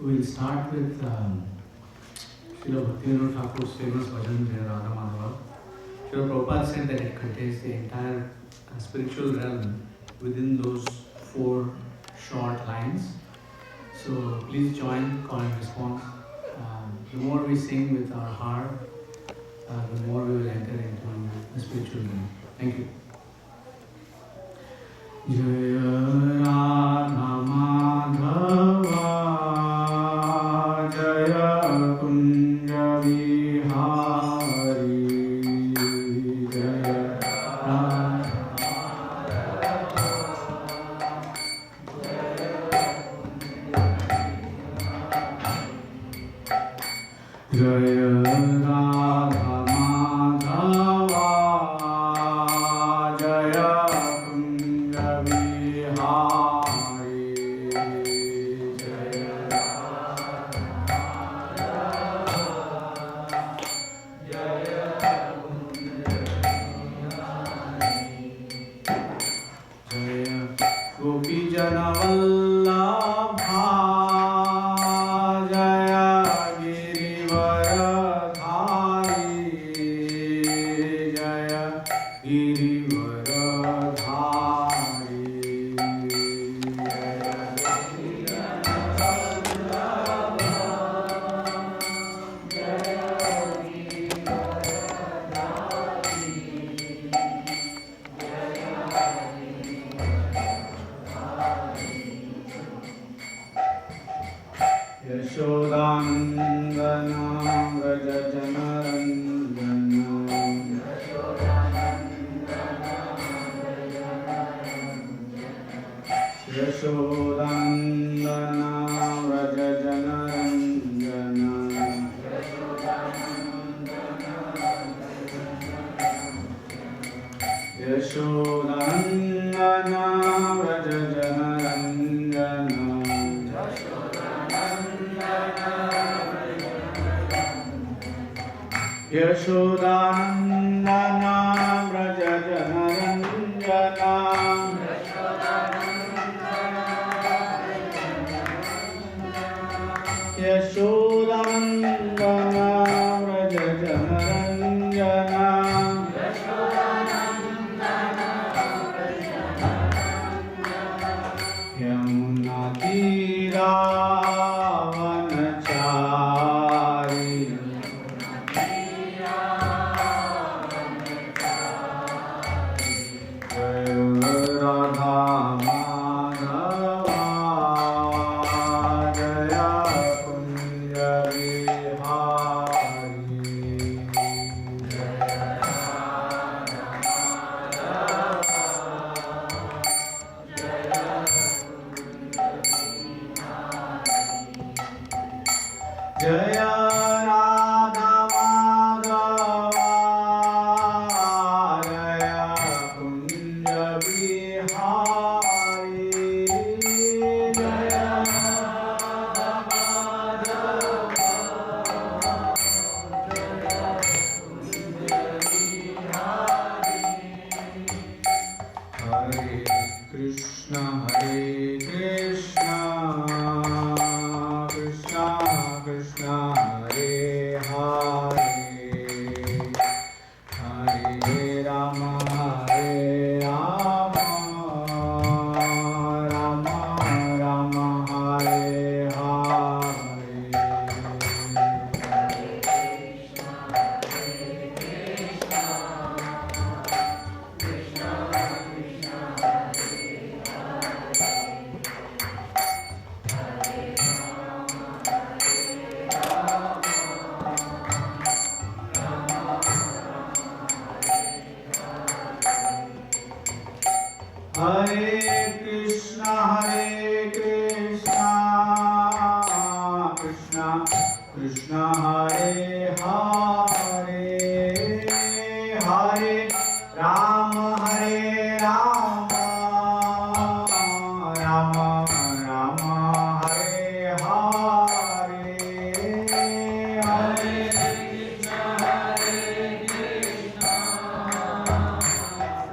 We'll start with Srila Bhaktivinoda Thakur's famous bhajan, Jai Radha Madhava. Srila Prabhupada said that it contains the entire spiritual realm within those 4 short lines. So please join call and response. The more we sing with our heart, the more we will enter into the spiritual realm. Thank you. Jaya Radha Madhava Jaya Kunja Vihari Jaya Radha Jaya Radha Madhava Jaya Kunja Vihari Jaya Jaya Gopi Jana Vallabha Jaya Girivaradhari Jaya Girivaradhari Yashodandana Vraja Janarandana Yashodandana Vraja Janarandana Yashodandana Vraja Janarandana Yashodandana Vraja Janaranjana Yashodandana Vraja Janaranjana Yamuna Tira Vanachari Radha Madhava Jaya Kunja Vihari Jaya Radha Madhava Jaya Kunja Vihari Jaya Radha Madhava Jaya Kunja Vihari Hare Krishna Krishna Krishna Krishna Hare Hare Hare Rama Rama Rama Hare Hare Krishna Krishna Krishna Hare Hare Hare Rama Rama Rama Hare Hare Hare Krishna Krishna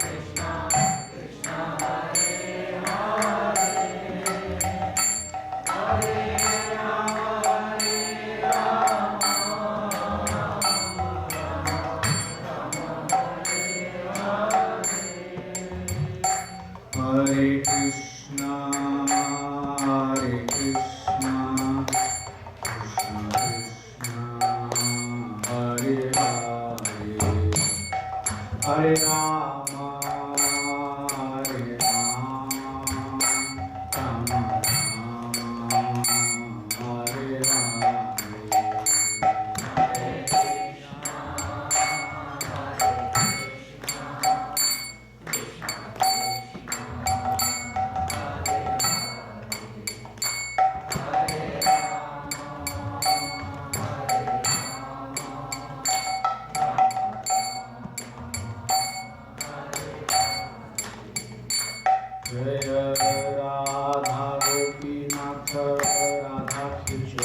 Krishna Krishna Hare Hare Hare Rama Radha Krishna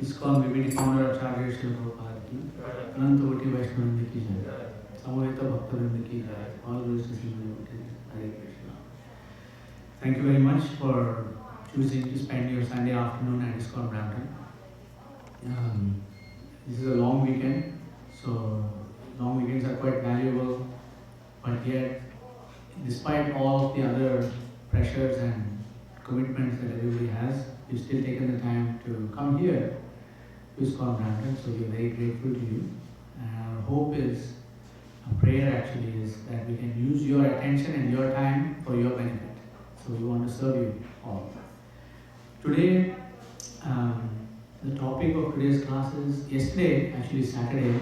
ISKCON BBD founder Acharya Śrīla Prabhupada ki, Ananta Devotee Vaishnavism ki jai, Samohita Bhaktivinoda ki jai, all those devotees, Hare Krishna. Thank you very much for choosing to spend your Sunday afternoon at ISKCON Brampton. This is a long weekend, so long weekends are quite valuable, but yet, despite all of the other pressures and commitments that everybody has, you've still taken the time to come here to ISKCON Brampton, so we are very grateful to you. And our hope is, our prayer actually is that we can use your attention and your time for your benefit. So we want to serve you all. Today, the topic of today's class is, yesterday, actually Saturday,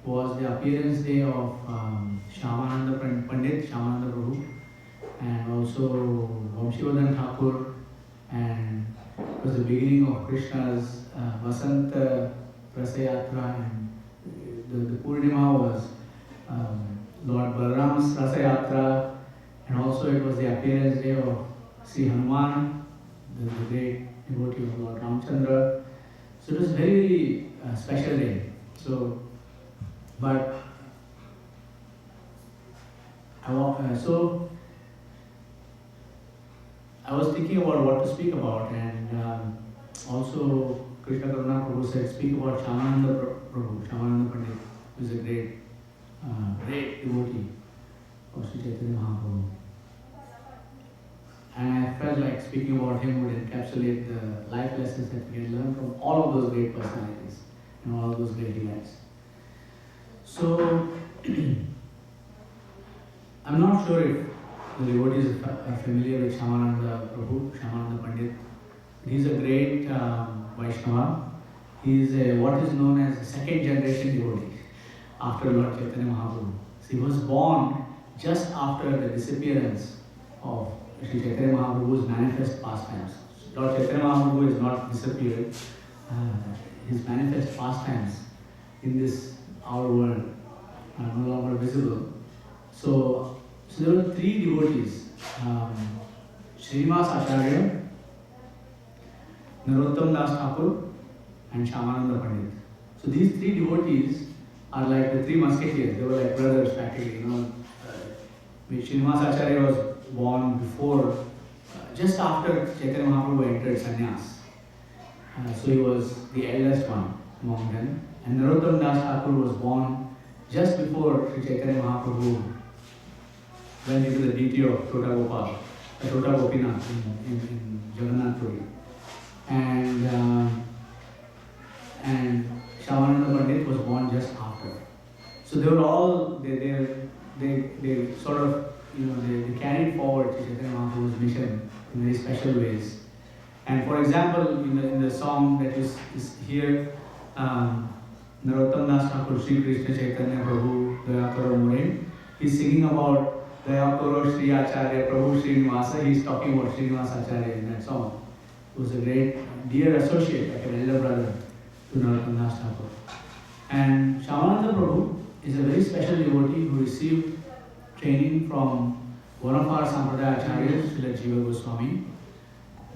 was the appearance day of Śyāmānanda Prabhu, and also Vamshivadan Thakur, and it was the beginning of Krishna's Vasanta Rasayatra, and the Purnima was Lord Balaram's Rasayatra, and also it was the appearance day of Sri Hanuman, the great devotee of Lord Ramchandra. So it was a very special day. So, but I was thinking about what to speak about, and also Krishna Karuna Prabhu said, speak about Śyāmānanda Prabhu, Śyāmānanda Pandit, who is a great devotee of Śrī Caitanya Mahāprabhu. And I felt like speaking about him would encapsulate the life lessons that we can learn from all of those great personalities and all of those great events. So, I'm not sure if the devotees are familiar with Śyāmānanda Prabhu, Śyāmānanda Pandit. He's a great Vaishnava. He's what is known as a second generation devotee after Lord Chaitanya Mahaprabhu. So he was born just after the disappearance of Śrī Caitanya Mahāprabhu's manifest pastimes. Lord Chaitanya Mahaprabhu is not disappeared. His manifest pastimes in this our world are no longer visible. So there were three devotees, Śrīnivāsa Acharya, Narottam Das Thakur, and Śyāmānanda Pandit. So these three devotees are like the three musketeers. They were like brothers practically. Śrīnivāsa Acharya was born before, just after Chaitanya Mahaprabhu entered sannyas. So he was the eldest one among them. And Narottam Das Thakur was born just before Śrī Caitanya Mahaprabhu went into the deity of Tota Gopinath in Jagannath Puri. And Śyāmānanda Pandit was born just after. So they were all, they sort of, they carried forward Chaitanya Mahaprabhu's mission in very special ways. And for example, in the song that is here, Narottam Das Thakur, Shri Krishna Caitanya Prabhu, Daya Karo More, he's singing about Daya Karo Shri Acharya Prabhu Śrīnivāsa. He's talking about Śrīnivāsa Acharya in that song. He was a great dear associate, like an elder brother to Narottam Das Thakur. And Śyāmānanda Prabhu is a very special devotee who received training from one of our Sampradaya Acharyas, Śrīla Jiva Goswami.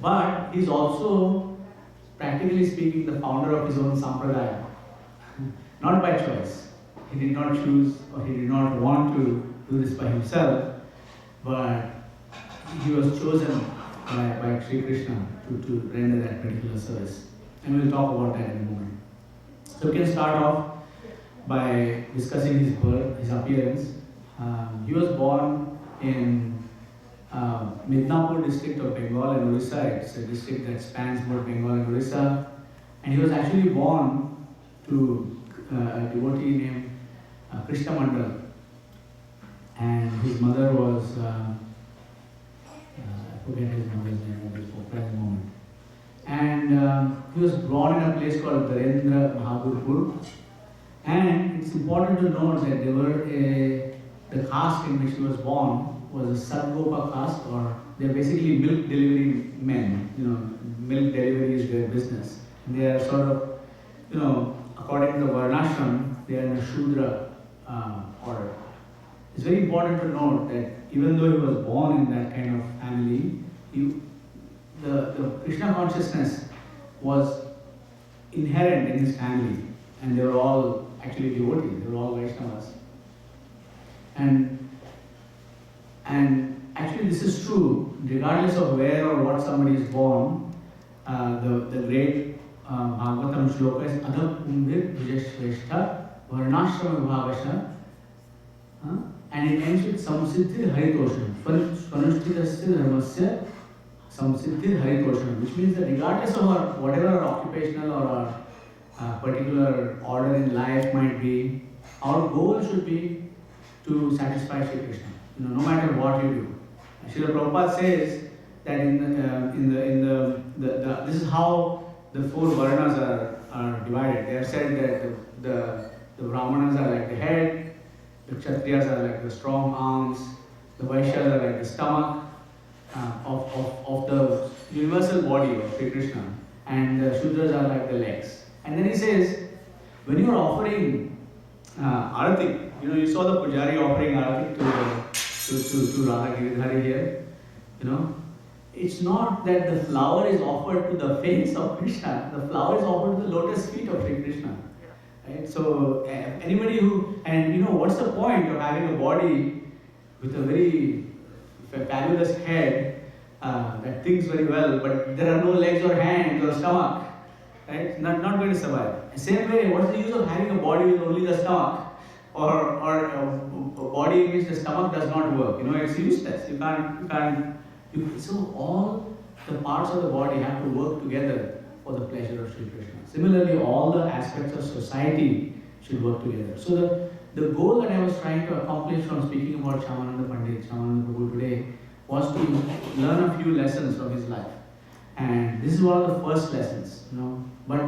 But he's also, practically speaking, the founder of his own Sampradaya. Not by choice. He did not choose or he did not want to do this by himself, but he was chosen by Sri Krishna to render that particular service. And we'll talk about that in a moment. So we can start off by discussing his birth, his appearance. He was born in Midnapur district of Bengal and Orissa. It's a district that spans both Bengal and Orissa. And he was actually born to a devotee named Krishna Mandal. And his mother was, I forget his mother's name at this present moment. And he was born in a place called Virendra Mahadurpur. And it's important to note that the caste in which he was born was a Sadgopa caste, or they're basically milk delivery men. Milk delivery is their business. And they are sort of, according to the Varnashram, they are in a Shudra order. It's very important to note that even though he was born in that kind of family, the Krishna consciousness was inherent in his family, and they were all actually devotees, they were all Vaishnavas. And actually this is true, regardless of where or what somebody is born. The great Bhagavatam shloka is Adha Kumbhir Vijashveshta Varnashrama Vibhavasha, and it ends with Samsiddhir Haritoshan, Svanushthitasya Dharmasya Samsiddhir Haritoshan, which means that regardless of whatever our occupational or our particular order in life might be, our goal should be to satisfy Sri Krishna, no matter what you do. Srila Prabhupada says that this is how the four Varnas are divided. They are said that the Brahmanas are like the head, the Kshatriyas are like the strong arms, the Vaishyas are like the stomach of the universal body of Sri Krishna, and the Shudras are like the legs. And then he says, when you are offering arati, you saw the pujari offering arati to Radha Giridhari here, it's not that the flower is offered to the face of Krishna, the flower is offered to the lotus feet of Sri Krishna. Right? So anybody what's the point of having a body with a very fabulous head that thinks very well, but there are no legs or hands or stomach, right? Not going to survive. Same way, what's the use of having a body with only the stomach, or a body in which the stomach does not work? It's useless. You can't. So all the parts of the body have to work together for the pleasure of Sri Krishna. Similarly, all the aspects of society should work together. So the goal that I was trying to accomplish from speaking about Śyāmānanda Pandit, Śyāmānanda Prabhu today, was to learn a few lessons from his life. And this is one of the first lessons, But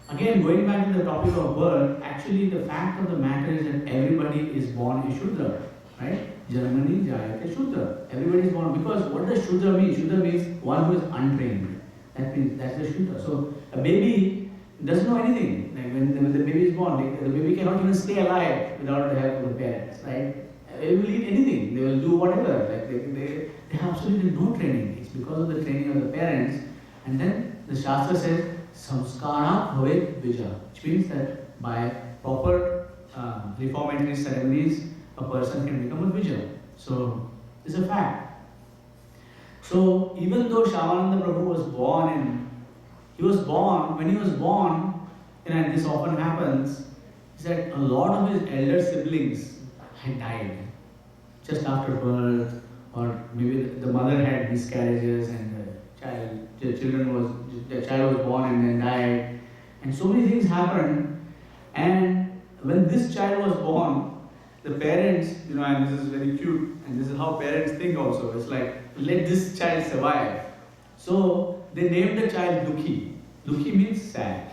again, going back to the topic of birth, actually the fact of the matter is that everybody is born a Shudra, right? Janmani Jayate Shudra. Everybody is born. Because what does Shudra mean? Shudra means one who is untrained. That means that's the Shudra. So a baby doesn't know anything. Like when the baby is born, the baby cannot even stay alive without the help of the parents, right? They will eat anything. They will do whatever. Like they have absolutely no training. It's because of the training of the parents. And then the Shastra says, Samskara Bhavet Vija, which means that by proper reformatory ceremonies, a person can become a Vija. So, it's a fact. So, even though Śyāmānanda Prabhu was born when he was born, and this often happens, is that a lot of his elder siblings had died just after birth, or maybe the mother had miscarriages and the child was born and then died, and so many things happened. And when this child was born, the parents, and this is very cute, and this is how parents think also. It's like, let this child survive. So they named the child Dukhi. Dukhi means sad.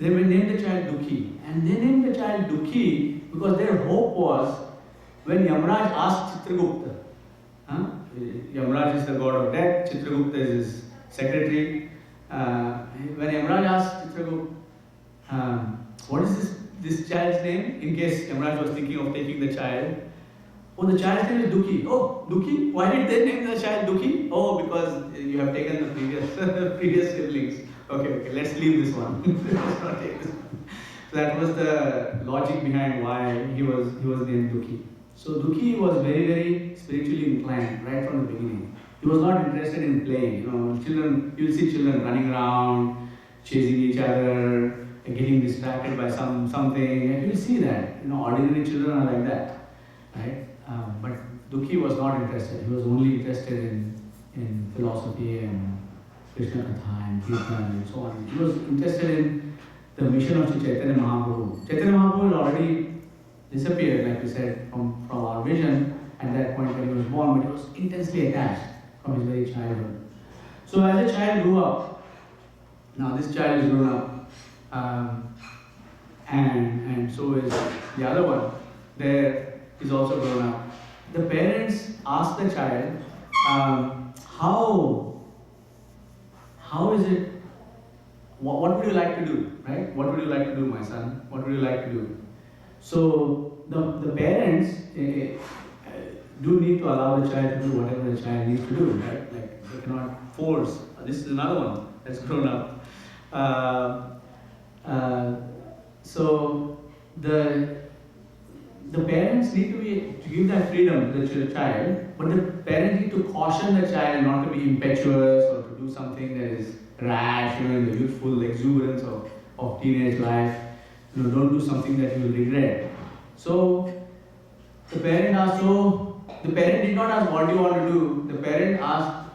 They named the child Dukhi, and they named the child Dukhi because their hope was when Yamraj asked Chitragupta. Yamraj is the god of death, Chitragupta is his secretary. When Yamraj asked Chitragupta, what is this child's name? In case Yamraj was thinking of taking the child. Oh, the child's name is Dukhi. Oh, Dukhi? Why did they name the child Dukhi? Oh, because you have taken the previous siblings. Okay, let's leave this one. Let's not take this one. So that was the logic behind why he was named Dukhi. So Dukhi was very, very spiritually inclined right from the beginning. He was not interested in playing. Children, you'll see children running around, chasing each other, getting distracted by something. And you'll see that. Ordinary children are like that, right? But Dukhi was not interested. He was only interested in philosophy and Krishna Katha and Kirtan and so on. He was interested in the mission of Śrī Caitanya Mahāprabhu. Chaitanya Mahāprabhu had already disappeared, like we said, from our vision at that point when he was born, but he was intensely attached from his very childhood. So as a child grew up, now this child is grown up, and so is the other one. There is also grown up. The parents asked the child, how is it, what would you like to do, right? What would you like to do, my son? What would you like to do? So the parents do need to allow the child to do whatever the child needs to do, right? Like they cannot force. This is another one that's grown up. So the parents need to give that freedom to the child, but the parents need to caution the child not to be impetuous or to do something that is rash, in the youthful exuberance of teenage life. Don't do something that you will regret. So the parent did not ask, what do you want to do? The parent asked,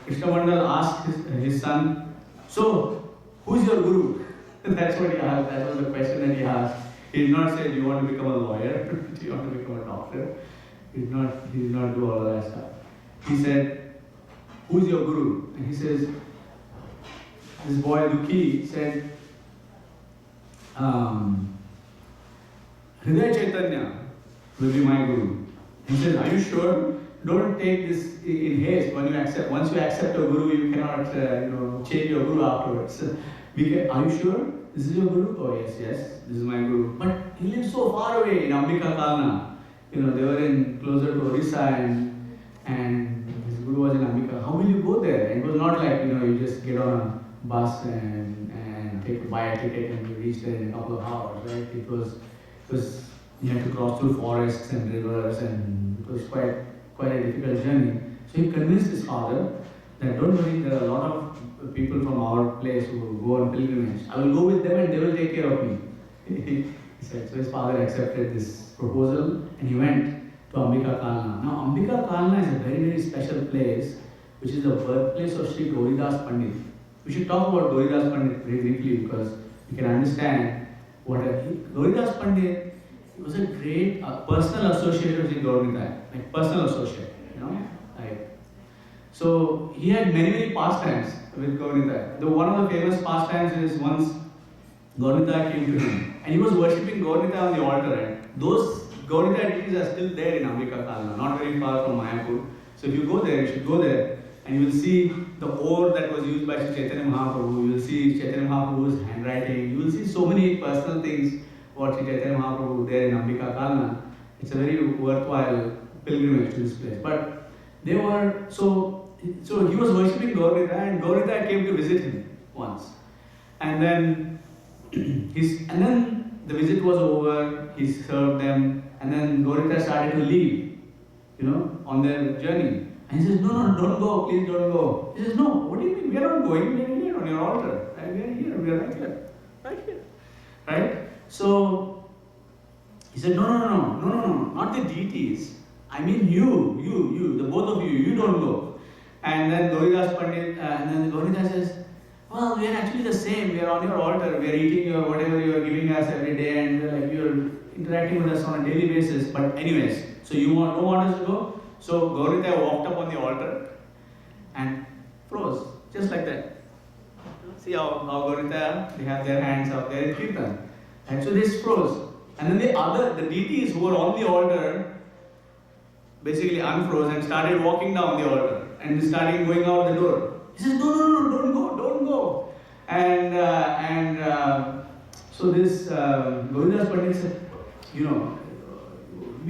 Krishna Mandal asked his son, so who's your guru? That's what he asked. That was the question that he asked. He did not say, do you want to become a lawyer? Do you want to become a doctor? He did not do all of that stuff. He said, who's your guru? And he says, this boy Dukhi said, Hṛdaya Chaitanya will be my guru. He says, are you sure? Don't take this in haste. Once you accept a guru, you cannot change your guru afterwards. Are you sure? This is your guru? Oh yes, this is my guru. But he lives so far away in Ambika Kalna. They were closer to Orissa and his guru was in Ambika. How will you go there? And it was not like you just get on a bus and buy a ticket and you reach there in a couple of hours, right? It was you had to cross through forests and rivers, and it was quite a difficult journey. So he convinced his father that don't worry, there are a lot of people from our place who will go on pilgrimage. I will go with them and they will take care of me. He said. So his father accepted this proposal and he went to Ambika Kalna. Now Ambika Kalna is a very, very special place, which is the birthplace of Sri Gauridas Pandit. We should talk about Gauridas Pandit very briefly because you can understand what Gauridas Pandit was a great personal associate of Sri Gaurnitai, like personal associate, So he had many, many pastimes with Gaurnitai. One of the famous pastimes is once Gaurnitai came to him and he was worshipping Gaurnitai on the altar, and those Gaudiya deities are still there in Ambika Kalna, not very far from Mayapur. So if you go there, you should go there, and you will see the ore that was used by Śrī Caitanya Mahāprabhu. You will see Chaitanya Mahaprabhu's handwriting. You will see so many personal things about Śrī Caitanya Mahāprabhu there in Ambika Kalna. It's a very worthwhile pilgrimage to this place. But they were so he was worshipping Gaudiya, and Gaudiya came to visit him once, and then the visit was over. He served them, and then Gaudiya started to leave, on their journey. And he says, no, don't go, please don't go. He says, no, what do you mean? We are not going, we are here on your altar. Right? We are here, we are right here. Right? So, he said, no, not the deities. I mean you, the both of you don't go. And then Gaudiya Pandit, and then Gaudiya says, well, we are actually the same. We are on your altar. We are eating your whatever you are giving us every day, and you are interacting with us on a daily basis. But anyways, so you don't want us to go? So Gaudiya walked up on the altar and froze, just like that. See how Gaudiya, they have their hands up there in Kirtan. And so they froze. And then the deities who were on the altar basically unfroze and started walking down the altar and started going out the door. He says, no, don't go. And so this Gaudiya Pandit said, we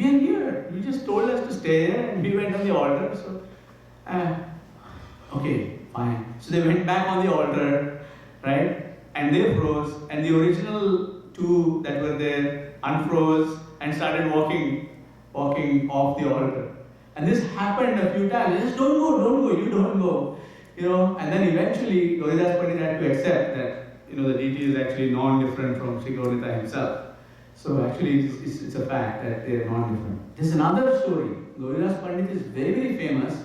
are here. You just told us to stay here, and we went on the altar. So, okay, fine. So they went back on the altar, right? And they froze, and the original two that were there unfroze and started walking off the altar. And this happened a few times. Just don't go, you don't go. And then eventually Gaudiya Pandit had to accept that the deity is actually non-different from Sri Gaudiya himself. So actually it's a fact that they are non-different. There's another story. Gaudiya Pandit is very, very famous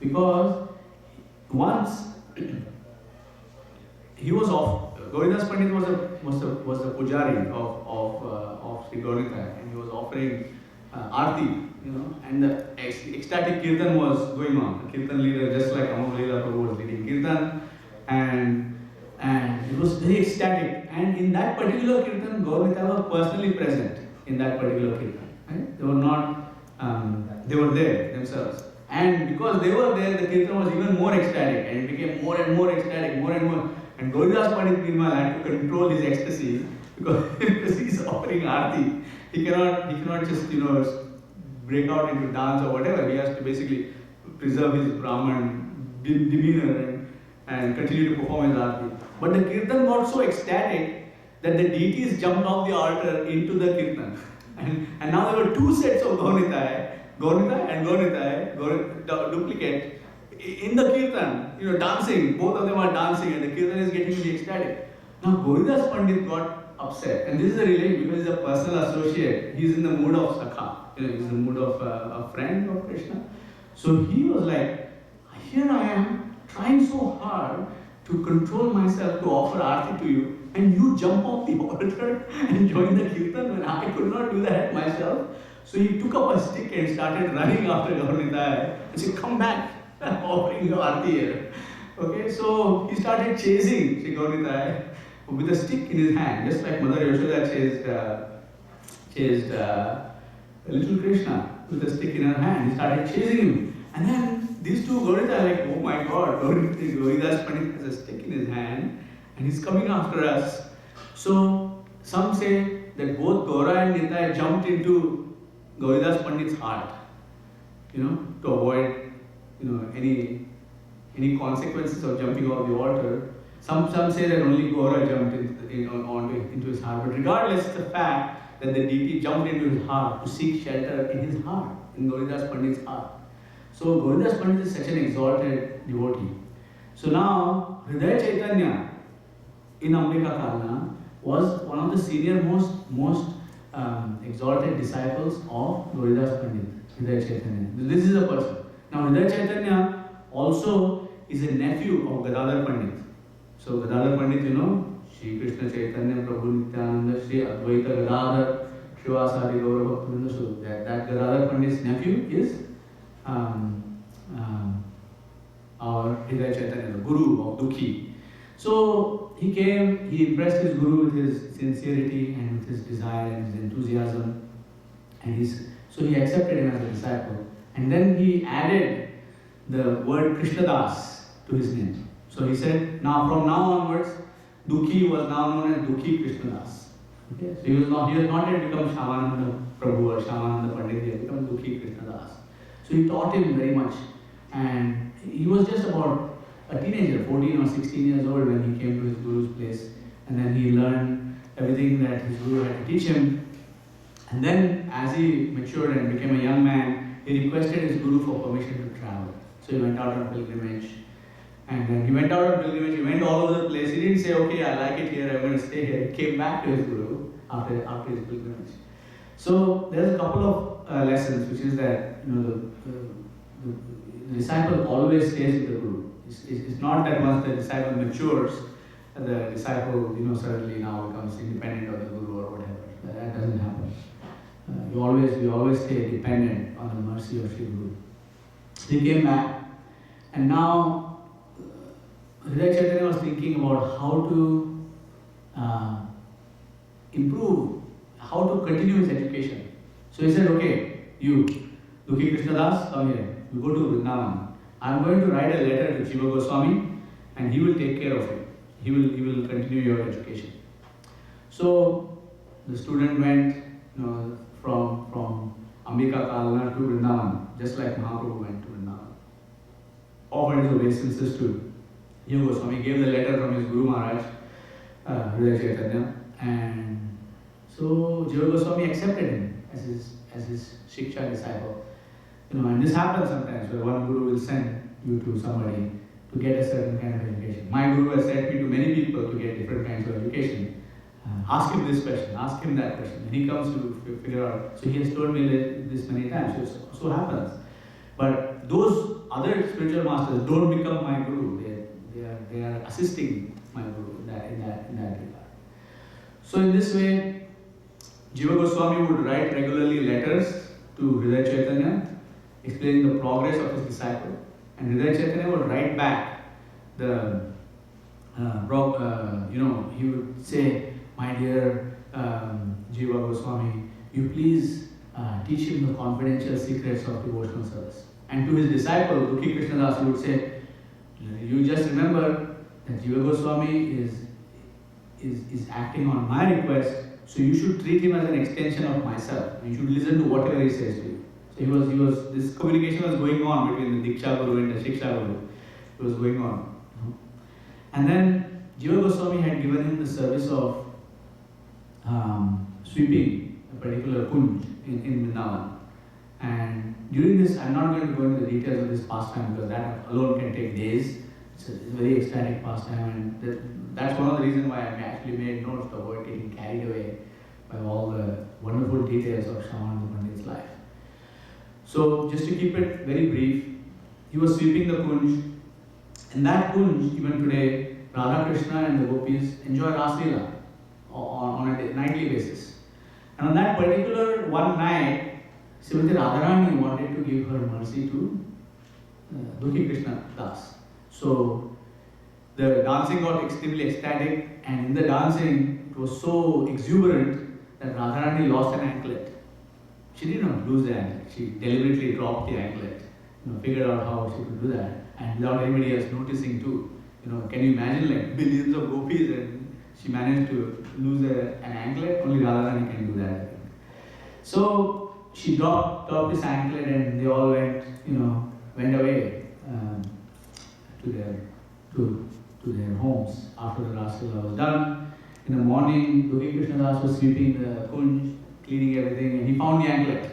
because once he was off. Gaudiya Pandit was the pujari of Sri Gaudiya, and he was offering arti. And the ecstatic Kirtan was going on. The Kirtan leader, just like Mahabhagavat Prabhu was leading Kirtan, and it was very ecstatic. And in that particular Kirtan, Gaudiya was personally present in that particular Kirtan. Right? They were not, they were there themselves. And because they were there, the Kirtan was even more ecstatic, and it became more and more ecstatic, more and more. And Gaudiya Pandit meanwhile had to control his ecstasy because he's offering arti. He cannot just break out into dance or whatever. He has to basically preserve his Brahman demeanor and continue to perform his arti. But the Kirtan got so ecstatic that the deities jumped off the altar into the Kirtan. And now there were two sets of Gaudiya and Gaudiya, duplicate, in the Kirtan, dancing. Both of them are dancing, and the Kirtan is getting really ecstatic. Now Gaudiya Pandit got upset, and this is a relation because he's a personal associate. He's in the mood of Sakha. He's in the mood of a friend of Krishna. So he was like, here I am trying so hard to control myself to offer arti to you, and you jump off the altar and join the Kirtan when I could not do that myself. So he took up a stick and started running after Gaudiya and said, come back, I'm offering you arti here. Okay, so he started chasing Sri Gaudiya with a stick in his hand, just like Mother Yashoda chased little Krishna with a stick in her hand. He started chasing him. And then these two Gaudiya are like, oh my God, Gaudiya Pandit has a stick in his hand and he's coming after us. So some say that both Gaura and Nitai jumped into Gaudiya Pandit's heart, to avoid, any consequences of jumping off the altar. Some say that only Gaura jumped into his heart. But regardless, it's a fact that the deity jumped into his heart to seek shelter in his heart, in Gaudiya Pandit's heart. So Gaudiya Pandit is such an exalted devotee. So now, Śrī Caitanya in Ambika Kalna was one of the senior most exalted disciples of Gaudiya Pandit, Śrī Caitanya. This is a person. Now Śrī Caitanya also is a nephew of Gadadhar Pandit. So Gadadhar Pandit, Shri Krishna Chaitanya Prabhu Nityananda Shri Advaita Gadadhar Srivasadi Gaura Bhaktivinoda. So that Gadadhar Pandit's nephew is our Śrī Caitanya, the Guru of Dukhi. So he came, he impressed his Guru with his sincerity and with his desire and his enthusiasm. So he accepted him as a disciple. And then he added the word Krishnadas to his name. So he said, now from now onwards, Dukhi was now known as Dukhi Krishnadas. Okay? So he has not yet become Śyāmānanda Prabhu or Śyāmānanda Pandit, he had become Dukhi Krishnadas. So he taught him very much. And he was just about a teenager, 14 or 16 years old, when he came to his Guru's place. And then he learned everything that his Guru had to teach him. And then as he matured and became a young man, he requested his Guru for permission to travel. So he went out on pilgrimage. And then he went out on pilgrimage, he went all over the place. He didn't say, okay, I like it here, I'm going to stay here. He came back to his Guru after his pilgrimage. So there's a couple of lessons, which is that the disciple always stays with the Guru. It's not that once the disciple matures, the disciple suddenly now becomes independent of the Guru or whatever. That doesn't happen. We always stay dependent on the mercy of Sri Guru. He came back, and now Hṛdaya Chaitanya was thinking about how to improve, how to continue his education. So he said, okay, you, Dukhi Krishnadas, come here. You go to Vṛndāvana. I'm going to write a letter to Jiva Goswami, and he will take care of it. He will continue your education. So the student went from Ambika Kalana to Vṛndāvana, just like Mahaprabhu went to Vṛndāvana. Offered his obeisances to Jiva Goswami, gave the letter from his Guru Maharaj, Hṛdaya Chaitanya, and so Jiva Goswami accepted him as his Shiksha disciple. And this happens sometimes where one Guru will send you to somebody to get a certain kind of education. My Guru has sent me to many people to get different kinds of education. Ask him this question, ask him that question. And he comes to figure out. So he has told me this many times. So happens. But those other spiritual masters don't become my Guru. They are assisting my Guru in that regard. So in this way, Jiva Goswami would write regularly letters to Hṛdaya Chaitanya, explaining the progress of his disciple, and Hṛdaya Chaitanya would write back he would say, my dear Jiva Goswami, you please teach him the confidential secrets of devotional service. And to his disciple, Dukhi Krishnadas, he would say, you just remember that Jiva Goswami is acting on my request, so you should treat him as an extension of myself. You should listen to whatever he says to you. So this communication was going on between the Diksha Guru and the Shiksha Guru. It was going on. And then Jiva Goswami had given him the service of sweeping a particular kunj in Vṛndāvana. And during this, I'm not going to go into the details of this pastime because that alone can take days. It's a very ecstatic pastime, and that's one of the reasons why I actually made notes to avoid getting carried away by all the wonderful details of Śyāmānanda Pandit's life. So just to keep it very brief, he was sweeping the kunj. In that kunj, even today, Radha Krishna and the gopis enjoy Raslila on a nightly basis. And on that particular one night, Srimati Radharani wanted to give her mercy to Dukhi Krishna Das. So the dancing got extremely ecstatic, and in the dancing, it was so exuberant that Radharani lost an anklet. She did not lose the anklet. She deliberately dropped the anklet. Figured out how she could do that, and without anybody else noticing too. Can you imagine like billions of gopis and she managed to lose an anklet? Only Radharani can do that. So she dropped this anklet, and they all went away to their homes after the Raslila was done. In the morning, Dukhi Krishnadas was sweeping the kunj, cleaning everything, and he found the anklet.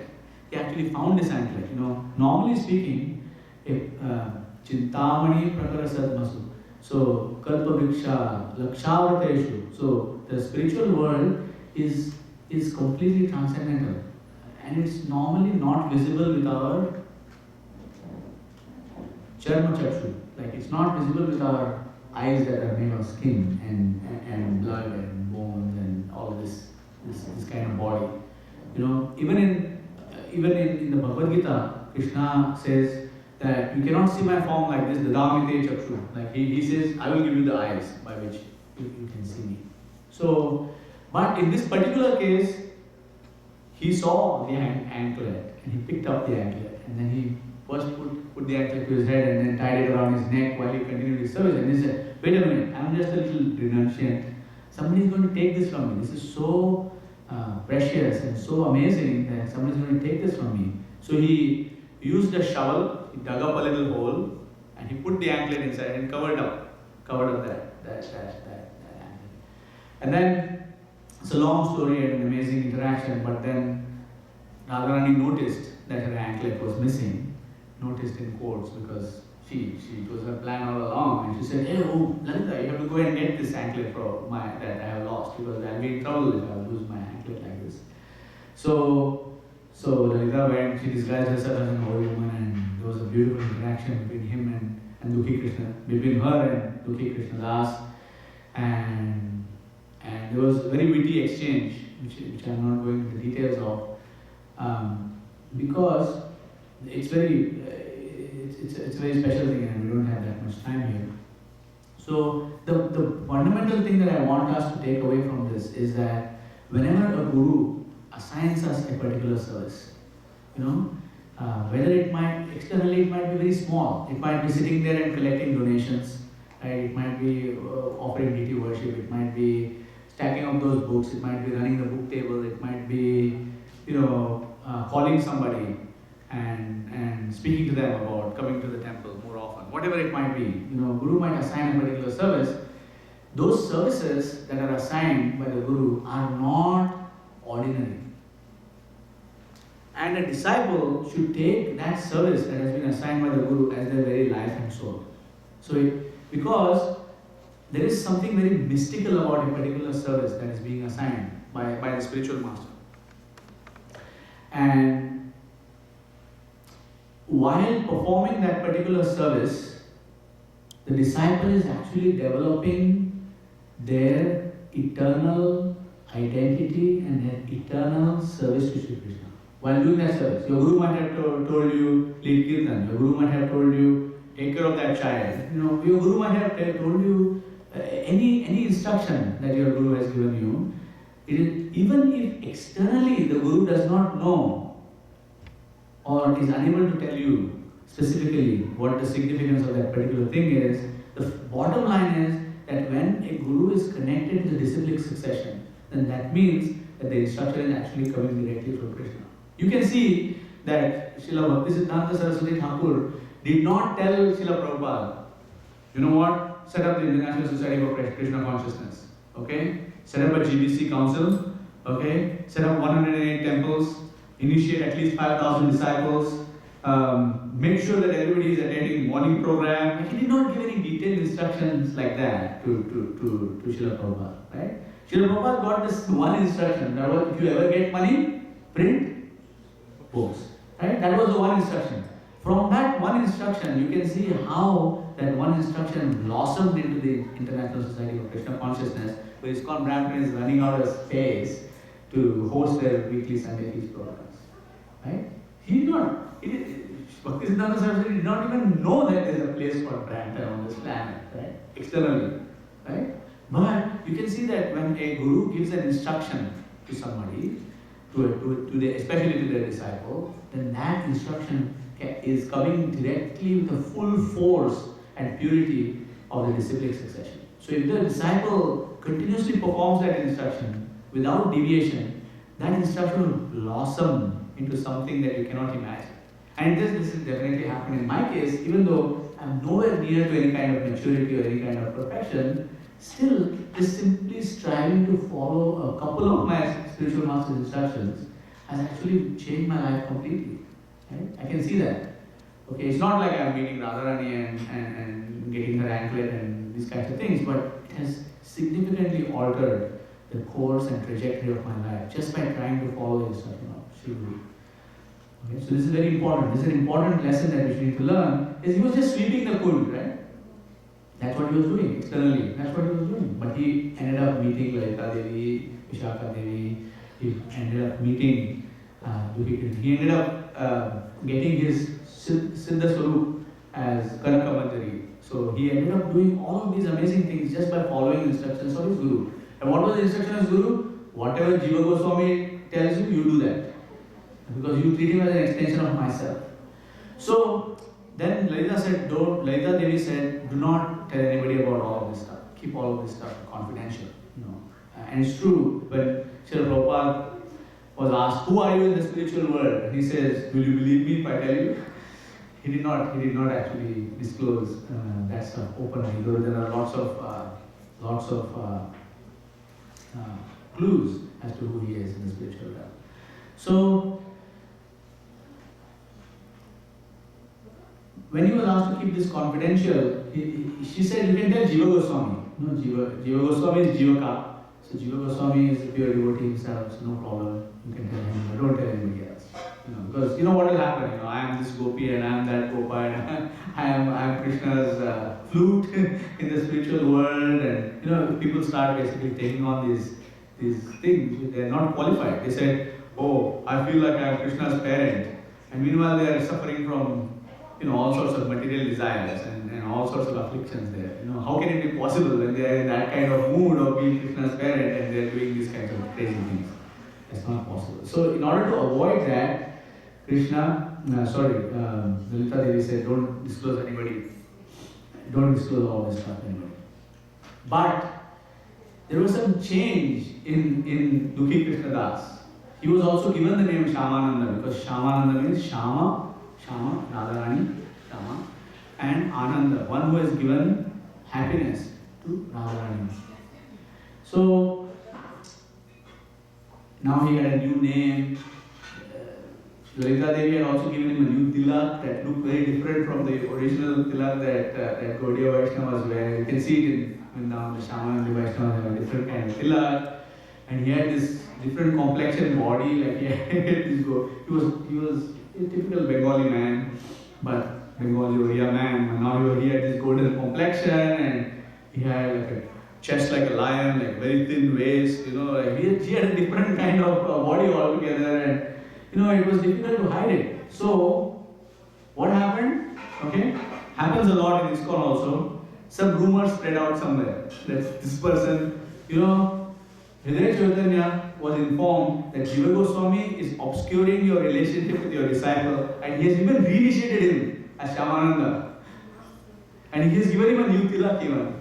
He actually found this anklet. Normally speaking, Chintamani Prakarasatmasu. So, Kalpa Vriksha, Lakshavrateshu. So, the spiritual world is completely transcendental. And it's normally not visible with our charma chakshu. Like, it's not visible with our eyes that are made of skin and blood and bones and all this kind of body. Even in the Bhagavad Gita, Krishna says that you cannot see my form like this, dadamite chakshu. Like he says, I will give you the eyes by which you can see me. So, but in this particular case, he saw the anklet and he picked up the anklet and then he first put the anklet to his head and then tied it around his neck while he continued his service. And he said, wait a minute, I'm just a little renunciant. Somebody is going to take this from me. This is so precious and so amazing that somebody is going to take this from me. So he used a shovel, he dug up a little hole and he put the anklet inside and covered up that anklet. And then, it's a long story and an amazing interaction, but then Radharani noticed that her anklet was missing, noticed in quotes because it was her plan all along, and she said, hey, Lalita, you have to go and get this anklet that I have lost because I'll be in trouble if I lose my anklet like this. So Lalita went, she disguised herself as an old woman, and there was a beautiful interaction between him and Dukhi Krishna, between her and Dukhi Krishna Das, and there was a very witty exchange, which I'm not going into the details of, because it's a very special thing and we don't have that much time here. So the fundamental thing that I want us to take away from this is that whenever a guru assigns us a particular service, whether externally it might be very small, it might be sitting there and collecting donations, right? It might be offering deity worship, it might be stacking up those books, it might be running the book table, it might be, calling somebody and speaking to them about coming to the temple more often, whatever it might be. Guru might assign a particular service. Those services that are assigned by the Guru are not ordinary. And a disciple should take that service that has been assigned by the Guru as their very life and soul. Because there is something very mystical about a particular service that is being assigned by the spiritual master. And while performing that particular service, the disciple is actually developing their eternal identity and their eternal service to Sri Krishna. While doing that service, your Guru might have told you, lead Kirtan, your Guru might have told you, take care of that child. Your Guru might have told you any instruction that your Guru has given you. Even if externally the Guru does not know or is unable to tell you specifically what the significance of that particular thing is, the bottom line is that when a Guru is connected to the disciplic succession, then that means that the instruction is actually coming directly from Krishna. You can see that Srila Bhaktisiddhanta Saraswati Thakur did not tell Srila Prabhupada, you know what, set up the International Society for Krishna Consciousness, okay? Set up a GBC council, okay? Set up 108 temples, initiate at least 5,000 disciples, make sure that everybody is attending morning program. He did not give any detailed instructions like that to Srila Prabhupada, right? Srila Prabhupada got this one instruction, that was, if you ever get money, print books, right? That was the one instruction. From that one instruction, you can see how that one instruction blossomed into the International Society for Krishna Consciousness, where ISKCON Brampton is running out of space to host their weekly Sunday feast programs, right? Bhaktisiddhanta Saraswati did not even know that there is a place called Brampton on this planet, right? Externally, right? But you can see that when a Guru gives an instruction to somebody, especially to their disciple, then that instruction is coming directly with the full force and purity of the disciplic succession. So if the disciple continuously performs that instruction without deviation, that instruction will blossom into something that you cannot imagine. And this is definitely happened in my case, even though I'm nowhere near to any kind of maturity or any kind of perfection, still just simply striving to follow a couple of my spiritual master's instructions has actually changed my life completely. Right? I can see that. Okay, it's not like I'm meeting Radharani and getting her anklet and these kinds of things, but it has significantly altered the course and trajectory of my life just by trying to follow the instruction of Sri Guru. Okay, so this is very important. This is an important lesson that we need to learn. Is he was just sweeping the kund, right? That's what he was doing externally. That's what he was doing. But he ended up meeting Lalita Devi, Vishaka Devi. He ended up meeting Dukhi. He ended up getting his Siddha Swarup as Kanaka Manjari. So he ended up doing all of these amazing things just by following instructions of his Guru. And what was the instruction of his Guru? Whatever Jiva Goswami tells you, you do that. because you treat him as an extension of myself. So then Lalita Devi said, do not tell anybody about all of this stuff. Keep all of this stuff confidential. And it's true, when Srila Prabhupada was asked, who are you in the spiritual world? And he says, will you believe me if I tell you? He did not actually disclose that stuff openly, though there are lots of clues as to who he is in the spiritual realm. So, when he was asked to keep this confidential, she said, you can tell Jiva Goswami. Jiva Goswami is Jivaka. So Jiva Goswami is a pure devotee himself, so no problem. You can tell him, but don't tell anybody else. Because you know what will happen. I am this gopi and I am that gopa and I am Krishna's flute in the spiritual world, and people start basically taking on these things. They are not qualified. They said, oh, I feel like I am Krishna's parent, and meanwhile they are suffering from all sorts of material desires and all sorts of afflictions there. How can it be possible when they are in that kind of mood of being Krishna's parent and they are doing these kinds of crazy things? That's not possible. So in order to avoid that, Lalita Devi said, don't disclose anybody. Don't disclose all this stuff to anybody. But there was some change in Dukhi Krishna Das. He was also given the name Śyāmānanda because Śyāmānanda means Shama, Radharani, Shama, and Ananda, one who has given happiness to Radharani. So now he had a new name. Lalita Devi had also given him a new tilak that looked very different from the original tilak that Gaudiya Vaishnavism wear. You can see it in now the Shaman and the Vaishnavas have a different kind of tilak, and he had this different complexion body. Like he was a typical Bengali man, but Bengali Oriya man. And now he had this golden complexion, and he had like a chest like a lion, like very thin waist. He had a different kind of body altogether, and it was difficult to hide it. So, what happened? Happens a lot in ISKCON also. Some rumors spread out somewhere that this person, Hṛdaya Chaitanya was informed that Jiva Goswami is obscuring your relationship with your disciple, and he has even reinitiated him as Śyāmānanda. And he has given him a new tilak even.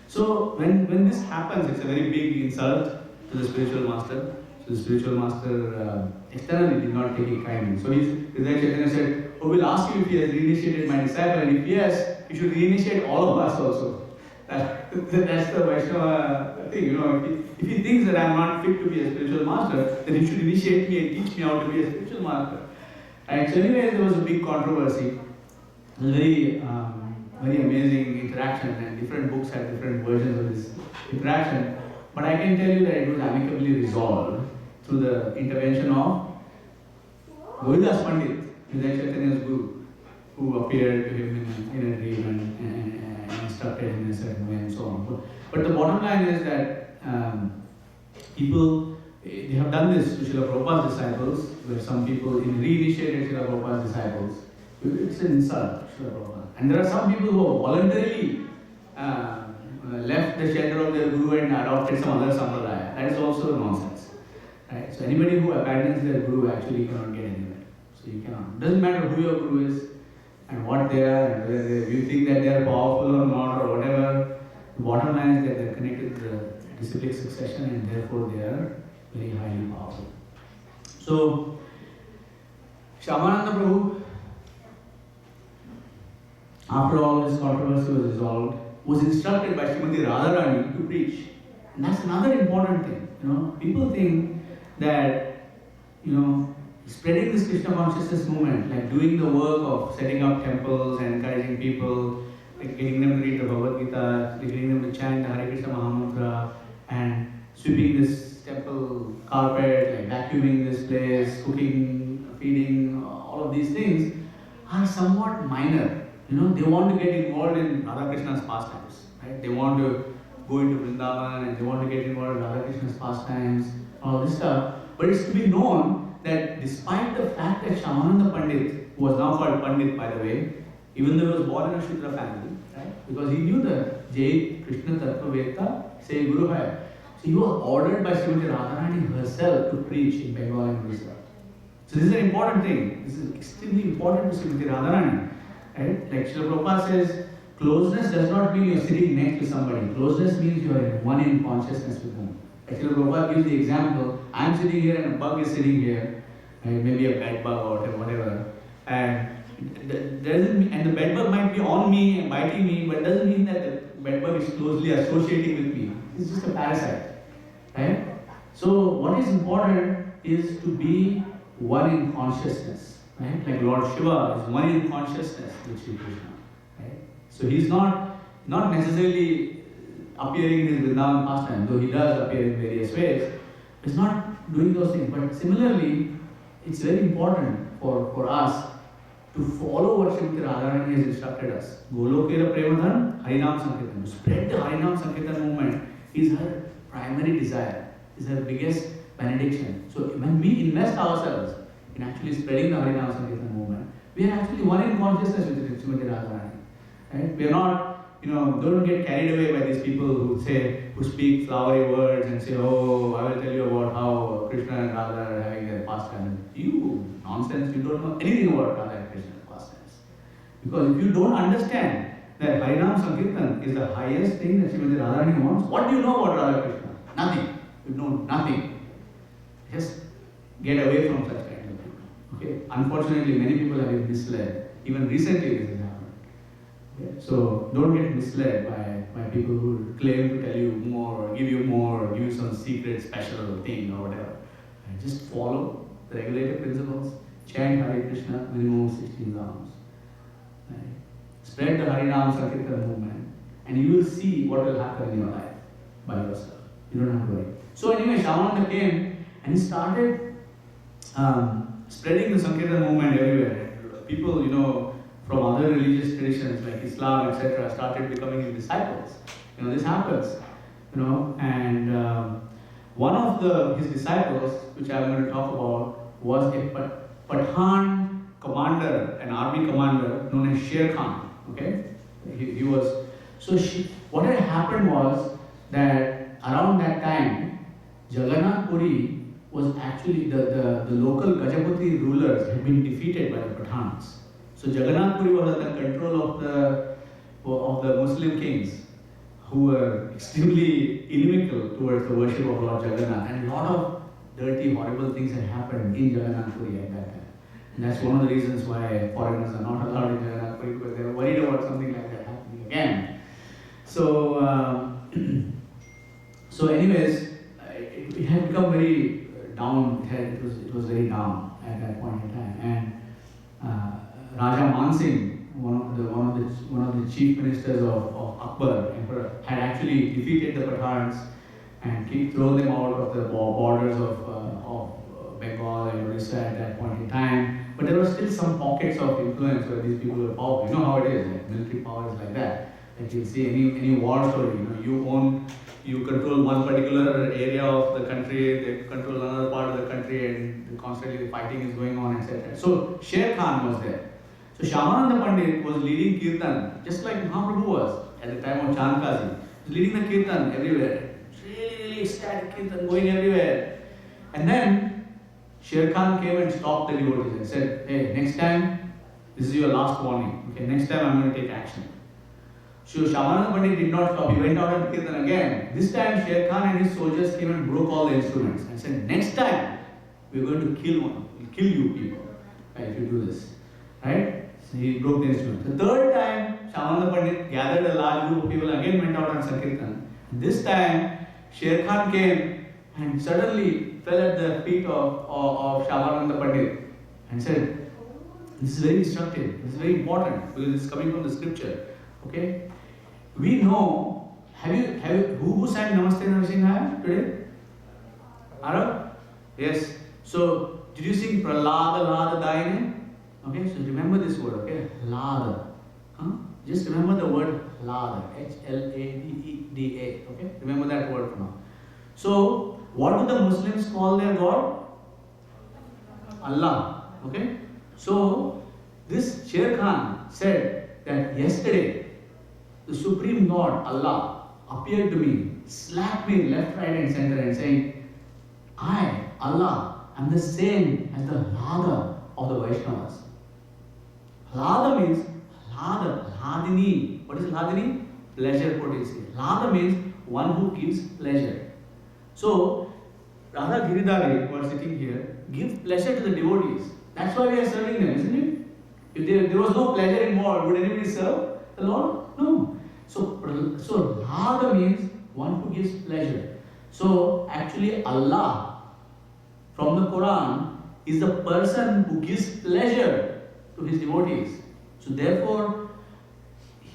So, when this happens, it's a very big insult to the spiritual master. So the spiritual master externally did not take it kindly. So Hṛdaya Chaitanya said, we'll ask you if he has reinitiated my disciple, and if yes, you should reinitiate all of us also. That's the Vaishnava thing. If he thinks that I'm not fit to be a spiritual master, then he should initiate me and teach me how to be a spiritual master. Right? So anyway, there was a big controversy. It was very amazing interaction, and different books had different versions of this interaction. But I can tell you that it was amicably resolved through the intervention of Govidas Pandit, Hṛdaya Chaitanya's guru, who appeared to him in a dream and instructed him in a certain way and so on. But the bottom line is that they have done this to Srila Prabhupada's disciples, where some people reinitiated Srila Prabhupada's disciples. It's an insult to Srila Prabhupada. And there are some people who have voluntarily left the shelter of their guru and adopted some other sampradaya. That is also nonsense. Right? So anybody who abandons their guru actually cannot get anywhere. So you cannot. It doesn't matter who your guru is and what they are and whether you think that they are powerful or not or whatever. The bottom line is that they are connected to the disciplic succession and therefore they are very highly powerful. So Śyāmānanda Prabhu, after all this controversy was resolved, was instructed by Srimati Radharani to preach. And that's another important thing. People think that, spreading this Krishna consciousness movement, like doing the work of setting up temples and encouraging people, like getting them to read the Bhagavad Gita, getting them to chant the Hare Krishna Mahamantra, and sweeping this temple carpet, like vacuuming this place, cooking, feeding, all of these things are somewhat minor. They want to get involved in Radha Krishna's pastimes, right? They want to go into Vṛndāvana and they want to get involved in Radha Krishna's pastimes, all this stuff. But it's to be known that despite the fact that Śyāmānanda Pandit, who was now called Pandit by the way, even though he was born in a Shudra family, right? Because he knew the Jai Krishna Tattva Veta, say Guru Hai. So he was ordered by Srimati Radharani herself to preach in Bengal and Gujarat. So this is an important thing. This is extremely important to Srimati Radharani. Right? Like Srila Prabhupada says, closeness does not mean you're sitting next to somebody. Closeness means you're in one in consciousness with them. Like Srila Prabhupada gives the example, I'm sitting here and a bug is sitting here, and maybe a bed bug or whatever, and the bed bug might be on me and biting me, but it doesn't mean that the bed bug is closely associating with me. It's just a parasite. Right? So what is important is to be one in consciousness. Right? Like Lord Shiva is one in consciousness with Shri Krishna. Right? So he's not necessarily appearing in his Vṛndāvana pastime, though he does appear in various ways. He's not doing those things. But similarly, it's very important for us to follow what Srimati Radharani has instructed us. Golokera Premadhan, Harinam Sankirtan. To spread the Harinam Sankirtan movement is her primary desire, is her biggest benediction. So when we invest ourselves in actually spreading the Harinam Sankirtan movement, we are actually one in consciousness with Srimati Radharani. Right? We are not, don't get carried away by these people who speak flowery words and say, oh, I will tell you about how Krishna and Radha are having their pastime. You nonsense, you don't know anything about Radha and Krishna's pastimes. Because if you don't understand that Harinam Sankirtan is the highest thing that Srimati Radharani wants, what do you know about Radha Krishna? Nothing. You know nothing. Just get away from such kind of people. Okay? Unfortunately, many people have been misled. Even recently this has happened. Okay? So don't get misled by people who claim to tell you more, give you some secret special thing or whatever. And just follow the regulated principles. Chant Hare Krishna minimum 16 rounds. Right? Spread the Harinam Sankirtan movement, and you will see what will happen in your life by yourself. You don't have to worry. So anyway, Śyāmānanda came and he started spreading the Sankirtan movement everywhere. People, from other religious traditions like Islam, etc., started becoming his disciples. This happens. And one of his disciples, which I'm going to talk about, was a Pathan commander, an army commander known as Sher Khan. Okay, he was. So what had happened was that around that time, Jagannath Puri was actually the local Gajapati rulers had been defeated by the Pathans. So Jagannath Puri was under control of the Muslim kings, who were extremely inimical towards the worship of Lord Jagannath, and a lot of dirty, horrible things had happened in Jagannath Puri at that time. And that's one of the reasons why foreigners are not allowed in Jagannath Puri, because they were worried about something like that happening again. So, anyways, it had become very down. It was very down at that point in time. And Raja Mansingh, one of the chief ministers of Akbar, emperor, had actually defeated the Pathans and thrown them out of the borders of Bengal and Orissa at that point in time. But there were still some pockets of influence where these people were powerful. You know how it is, like military power is like that. Like you'll see any war story, you control one particular area of the country, they control another part of the country, and constantly the fighting is going on, etc. So Sher Khan was there. So Śyāmānanda Pandit was leading Kirtan, just like Mahaprabhu was at the time of Chandkazi. He was leading the Kirtan everywhere. Really ecstatic Kirtan going everywhere. And then Sher Khan came and stopped the devotees and said, hey, next time, this is your last warning. Okay, next time I'm going to take action. So Śyāmānanda Pandit did not stop. He went out and Kirtan again. This time Sher Khan and his soldiers came and broke all the instruments and said, next time we're going to kill you people, right, if you do this. Right? So he broke the instruments. The third time, Śyāmānanda Pandit gathered a large group of people and again went out on Sankirtan. This time, Sher Khan came and suddenly fell at the feet of Śyāmānanda Pandit and said, this is very instructive, this is very important because it's coming from the scripture. Okay? We know, who sang Namaste Narasimhaya today? Arab? Yes. So, did you sing Pralada Lada Daine? Okay, so remember this word, okay? Lada. Just remember the word Lada. H-L-A-D-E-D-A. Okay? Remember that word for now. So, what do the Muslims call their God? Allah. Okay? So, this Sher Khan said that yesterday, the Supreme Lord, Allah, appeared to me, slapped me left, right and center and saying, I, Allah, I'm the same as the Hlada of the Vaishnavas. Hlada means Hladini. What is Hladini? Pleasure potency. Hlada means one who gives pleasure. So, Radha Giridhari, who are sitting here, give pleasure to the devotees. That's why we are serving them, isn't it? If there was no pleasure involved, would anybody serve the Lord? No. So Radha means one who gives pleasure. So actually Allah from the Quran is the person who gives pleasure to his devotees. So therefore,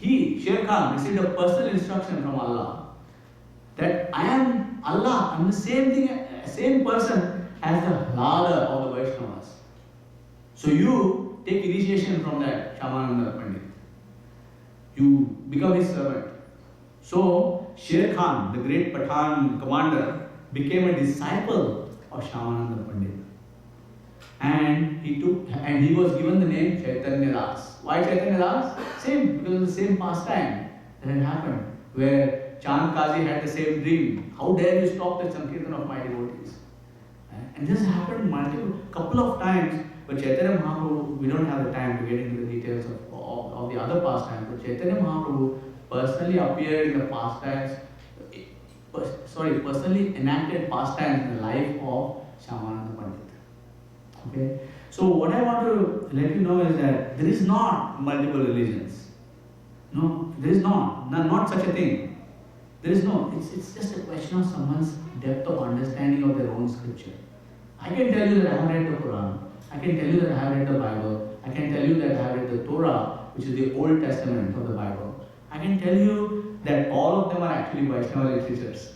Sher Khan received a personal instruction from Allah that I am Allah, I'm the same person as the Hlada of the Vaishnavas. So you take initiation from that Śyāmānanda Pandit. You become his servant. So Sher Khan, the great Pathan commander, became a disciple of Śyāmānanda Pandit. And he was given the name Chaitanya Das. Why Chaitanya Das? Same, because of the same pastime that had happened, where Chand Kazi had the same dream. How dare you stop the Sankirtan of my devotees? And this happened couple of times, but Chaitanya Mahaprabhu, we don't have the time to get into the details of the other pastimes, but Chaitanya Mahaprabhu personally appeared in the pastimes, personally enacted pastimes in the life of Śyāmānanda Pandit. Okay? So what I want to let you know is that there is not multiple religions. No, there is not such a thing. There is no, it's just a question of someone's depth of understanding of their own scripture. I can tell you that I have read the Quran, I can tell you that I have read the Bible, I can tell you that I have read the Torah, which is the Old Testament of the Bible. I can tell you that all of them are actually Vaishnava literatures.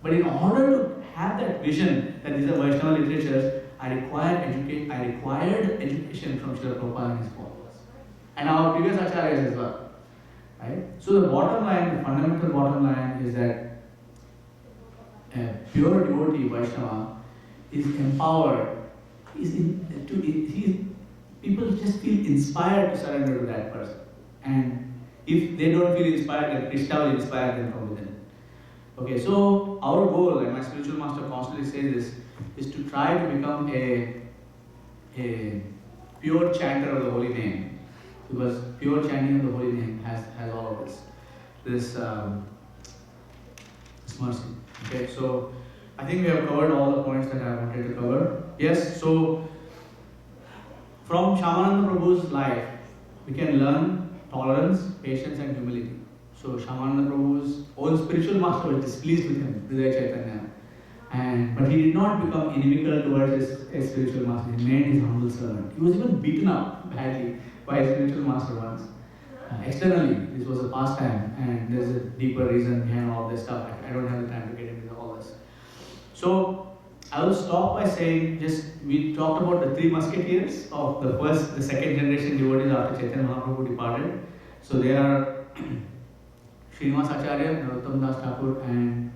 But in order to have that vision that these are Vaishnava literatures, I required education from Srila Prabhupada and his followers. And our previous acharyas as well. Right? So the bottom line, the fundamental bottom line is that a pure devotee Vaishnava is empowered, people just feel inspired to surrender to that person. And if they don't feel inspired, then Krishna will inspire them from within. Okay, so our goal, and my spiritual master constantly says this, is to try to become a pure chanter of the holy name. Because pure chanting of the holy name has all of this mercy. Okay, so I think we have covered all the points that I wanted to cover. Yes, so from Śyāmānanda Prabhu's life, we can learn tolerance, patience and humility. So Śyāmānanda Prabhu's own spiritual master was displeased with him, Hṛdaya Chaitanya. But he did not become inimical towards his spiritual master. He made his humble servant. He was even beaten up badly by his spiritual master once. Externally, this was a pastime, and there's a deeper reason behind all this stuff. I don't have the time to get into all this. So I will stop by saying, we talked about the three musketeers of the second generation devotees after Chaitanya Mahaprabhu departed. So there are Srinivas Acharya, Narottam Das Thakur and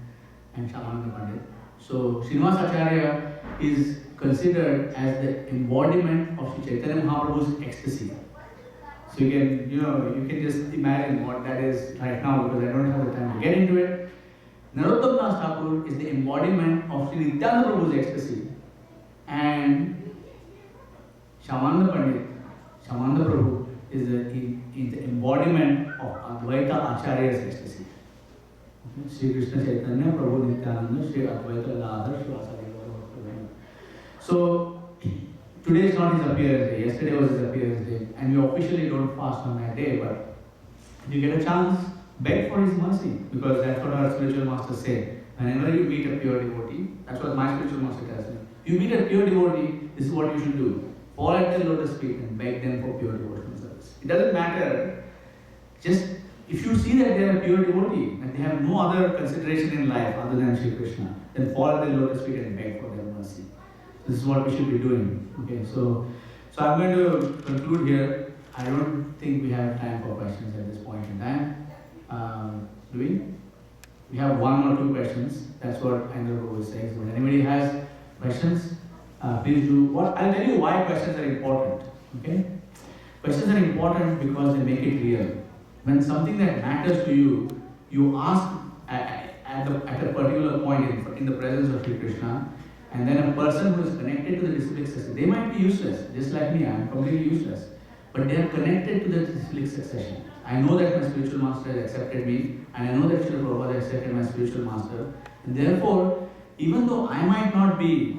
Śyāmānanda Pandit. So Srinivas Acharya is considered as the embodiment of Śrī Caitanya Mahāprabhu's ecstasy. So you can just imagine what that is right now, because I don't have the time to get into it. Narottam Das Thakur is the embodiment of Śrī Nityananda Prabhu's ecstasy. And Śyāmānanda Pandit, Śyāmānanda Prabhu, is the embodiment of Advaita Acharya's ecstasy. Śrī Krishna Chaitanya Prabhu Nityananda Śrī Advaita Ladhar Śrī Vasudeva. So today is not his appearance day, yesterday was his appearance day, and we officially don't fast on that day, but if you get a chance, beg for his mercy, because that's what our spiritual masters say. Whenever you meet a pure devotee, that's what my spiritual master tells me. You meet a pure devotee, this is what you should do. Fall at their lotus feet and beg them for pure devotional service. It doesn't matter, just if you see that they are a pure devotee and they have no other consideration in life other than Shri Krishna, then fall at their lotus feet and beg for their mercy. This is what we should be doing. Okay, so I'm going to conclude here. I don't think we have time for questions at this point in time. Do we? We have one or two questions. That's what Andrew was saying. So when anybody has questions, please do. I'll tell you why questions are important. Okay? Questions are important because they make it real. When something that matters to you, you ask at a particular point in the presence of Shri Krishna, And then a person who is connected to the disciplic succession, they might be useless, just like me, I am completely useless. But they are connected to the disciplic succession. I know that my spiritual master has accepted me, and I know that Śrīla Prabhupada has accepted my spiritual master. And therefore, even though I might not be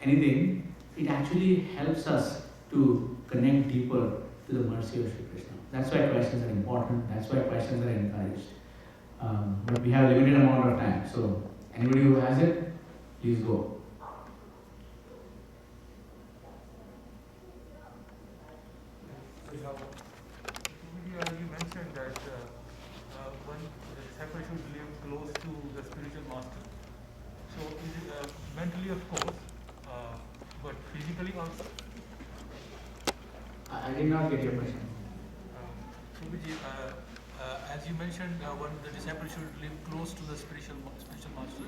anything, it actually helps us to connect deeper to the mercy of Shri Krishna. That's why questions are important, that's why questions are encouraged. But we have a limited amount of time, so anybody who has it, please go. You mentioned that one disciple should live close to the spiritual master. So, is it, mentally, of course, but physically also? I did not get your question. As you mentioned, the disciple should live close to the spiritual master.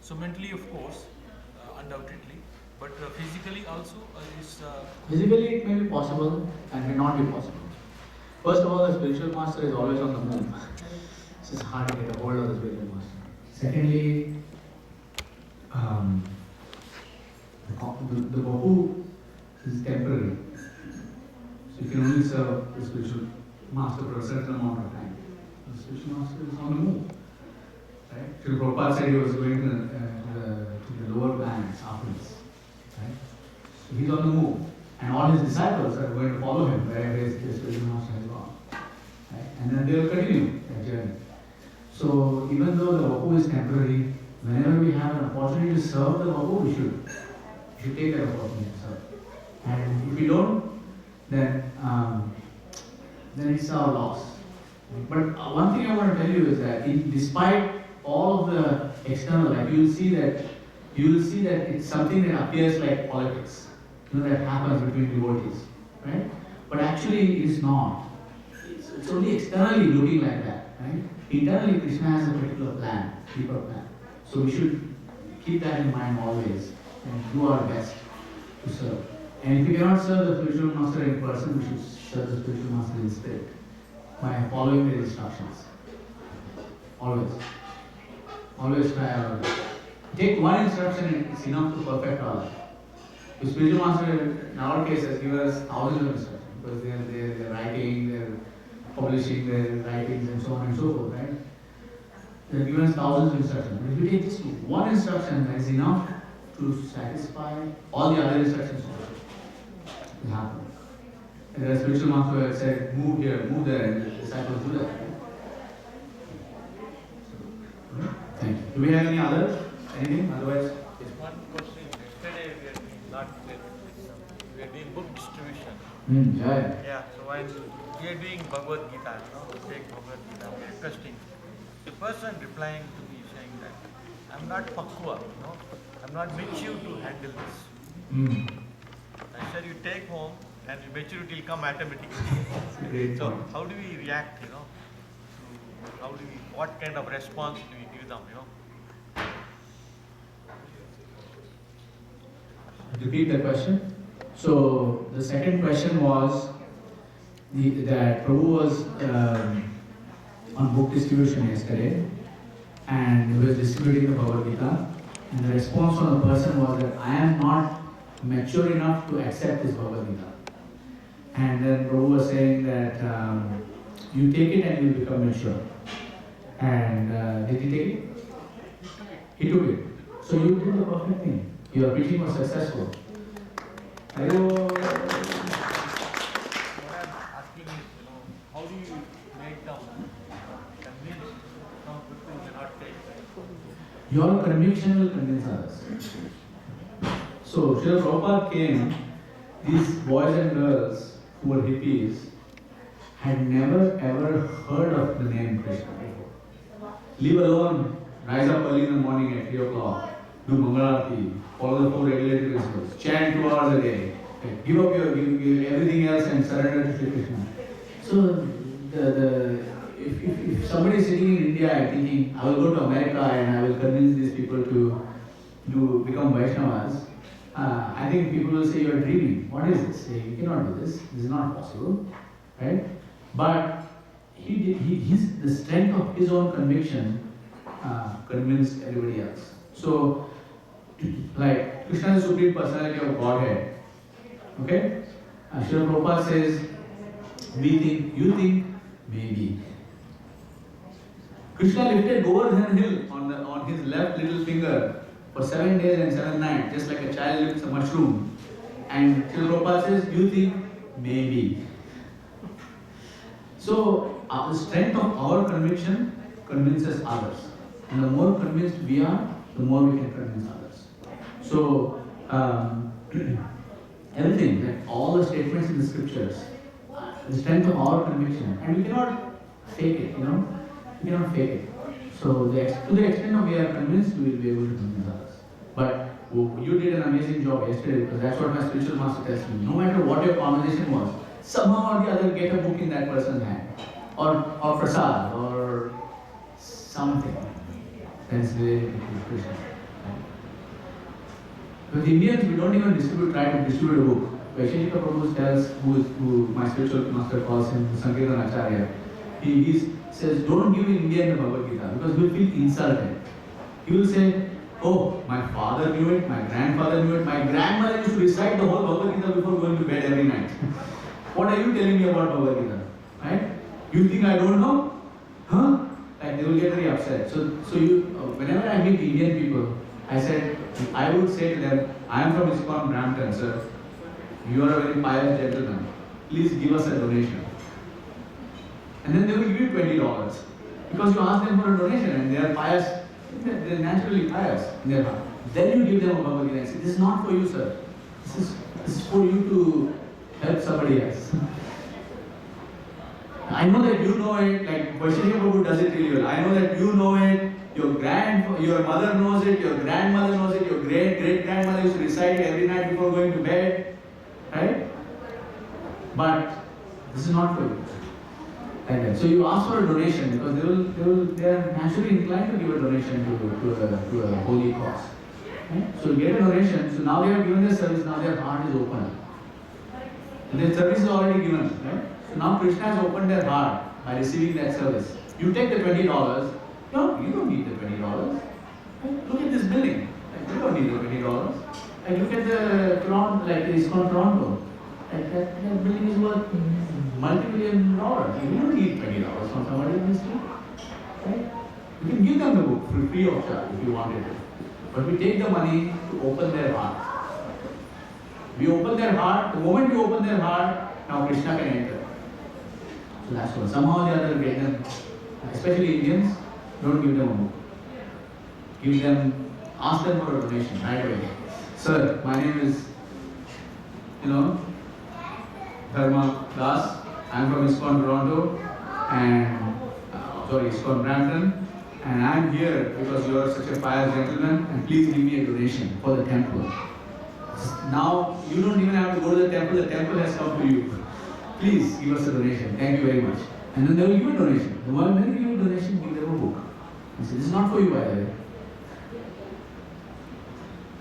So, mentally, of course, undoubtedly, but physically also is. Physically, it may be possible and may not be possible. First of all, the spiritual master is always on the move. It's just hard to get a hold of the spiritual master. Secondly, the Babu is temporary. So you can only serve the spiritual master for a certain amount of time. The spiritual master is on the move. Right? Śrīla Prabhupada said he was going to the lower planets after this. Right? So he's on the move. And all his disciples are going to follow him wherever his spiritual master has gone. Right? And then they will continue that journey. So even though the Babu is temporary, whenever we have an opportunity to serve the Babu, we should take that opportunity to serve. And if we don't, then it's our loss. But one thing I want to tell you is that despite all of the external life, you will see that it's something that appears like politics. That happens between devotees, right? But actually it is not. It's only externally looking like that, right? Internally Krishna has a particular plan, deeper plan. So we should keep that in mind always and do our best to serve. And if we cannot serve the spiritual master in person, we should serve the spiritual master in spirit by following the instructions. Always. Always try our best. Take one instruction and it's enough to perfect our life. The spiritual master in our case has given us thousands of instructions because they're writing, they're publishing their writings and so on and so forth, right? They've given us thousands of instructions. But if we take just one instruction, that is enough to satisfy all the other instructions will happen. And the spiritual master had said, move here, move there, and the disciples do that. So, thank you. Do we have anything? Otherwise, one question. Yesterday we are doing book distribution. Yeah, so when we are doing Bhagavad Gita, we take Bhagavad Gita, we are requesting. The person replying to me saying that I'm not pakwa, I'm not mature to handle this. I said you take home and the maturity will come automatically. So how do we react, what kind of response do we give them, Repeat the question. So the second question was that Prabhu was on book distribution yesterday and he was distributing the Bhagavad Gita, and the response from the person was that I am not mature enough to accept this Bhagavad Gita. And then Prabhu was saying that you take it and you become mature. And did he take it? He took it. So you did the perfect thing. Your preaching was successful. Hello. What I'm asking is, how do you make them convince some people cannot take? Your conviction will convince others. So, Śrīla Prabhupada came, these boys and girls who were hippies had never ever heard of the name Krishna before. Leave alone, rise up early in the morning at 3 o'clock, do Mangalarati, follow the 4 regulatory principles, chant 2 hours a day, give up give everything else and surrender to Shri Krishna. So, if somebody is sitting in India and thinking, I will go to America and I will convince these people to become Vaishnavas, I think people will say you are dreaming. What is this? You cannot do this. This is not possible, right? But the strength of his own conviction convinced everybody else. So like Krishna is the Supreme Personality of Godhead. Okay? Śrīla Prabhupada says, we think, you think, maybe. Krishna lifted Govardhan hill on his left little finger for 7 days and 7 nights, just like a child lifts a mushroom. And Śrīla Prabhupada says, you think, maybe. So, the strength of our conviction convinces others. And the more convinced we are, the more we can convince others. So, everything, like all the statements in the scriptures, the strength of our conviction, and we cannot fake it, we cannot fake it. So, to the extent that we are convinced, we will be able to convince others. But you did an amazing job yesterday, because that's what my spiritual master tells me. No matter what your conversation was, somehow or the other get a book in that person's hand, or prasad, or something that is related to Krishna. With Indians, we don't even try to distribute a book. Vaishnava Prabhu tells, who my spiritual master calls him, Sankirtan Acharya, he says, don't give an Indian the Bhagavad Gita, because he will feel insulted. He will say, oh, my father knew it, my grandfather knew it, my grandmother used to recite the whole Bhagavad Gita before going to bed every night. What are you telling me about Bhagavad Gita? Right? You think I don't know? Huh? Like they will get very upset. So whenever I meet Indian people, I would say to them, I am from ISKCON Brampton, sir. You are a very pious gentleman. Please give us a donation. And then they will give you $20. Because you ask them for a donation and they are pious, they are naturally pious in their heart. Then you give them a Bhagavad Gita and say, this is not for you, sir. This is for you to help somebody else. I know that you know it, like Vaishnava Prabhu does it really well. I know that you know it, your mother knows it, your grandmother knows it, your great-grandmother used to recite it every night before going to bed. Right? But this is not for you. Like that. So you ask for a donation because they are naturally inclined to give a donation to a holy cause. Right? So you get a donation, so now they have given their service, now their heart is open. And their service is already given, right? So now Krishna has opened their heart by receiving that service. You take the $20, no, you don't need the $20. Right? Look at this building. Like, you don't need the $20. Like, look at the Toronto, like ISKCON Toronto. Like that building is worth multi-million dollars. You don't need $20 from somebody in this street. Right? You can give them the book free of charge if you wanted to. But we take the money to open their heart. We open their heart, the moment we open their heart, now Krishna can enter. So that's what. Somehow or the other get them, especially Indians, don't give them a book. Ask them for a donation right away. Sir, my name is, Dharma Das. I'm from ISKCON Toronto and, ISKCON Brampton. And I'm here because you are such a pious gentleman and please give me a donation for the temple. Now, you don't even have to go to the temple has come to you. Please give us a donation, thank you very much. And then they will give a donation. The moment they give a donation, give them a book. And say, this is not for you by the way.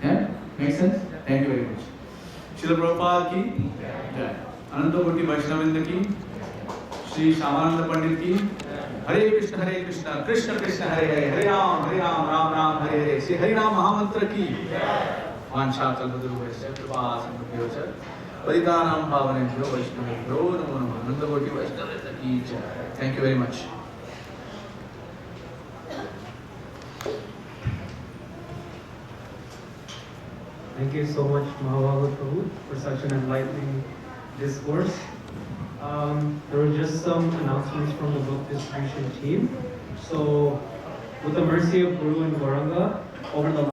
Yeah? Makes sense? Thank you very much. Śrīla Prabhupada ki, Ananta Gaudiya Vaishnavism ki, Śrī Śyāmānanda Prabhu ki, Hare Krishna, Krishna Krishna, Hare Hare, Hare Ram, Ram Ram, Hare Hare, Śrī Hari Ram Mahamantra ki. Thank you very much. Thank you so much, Mahabhagavat Prabhu, for such an enlightening discourse. There were just some announcements from the book distribution team. So, with the mercy of Guru and Gauranga, over the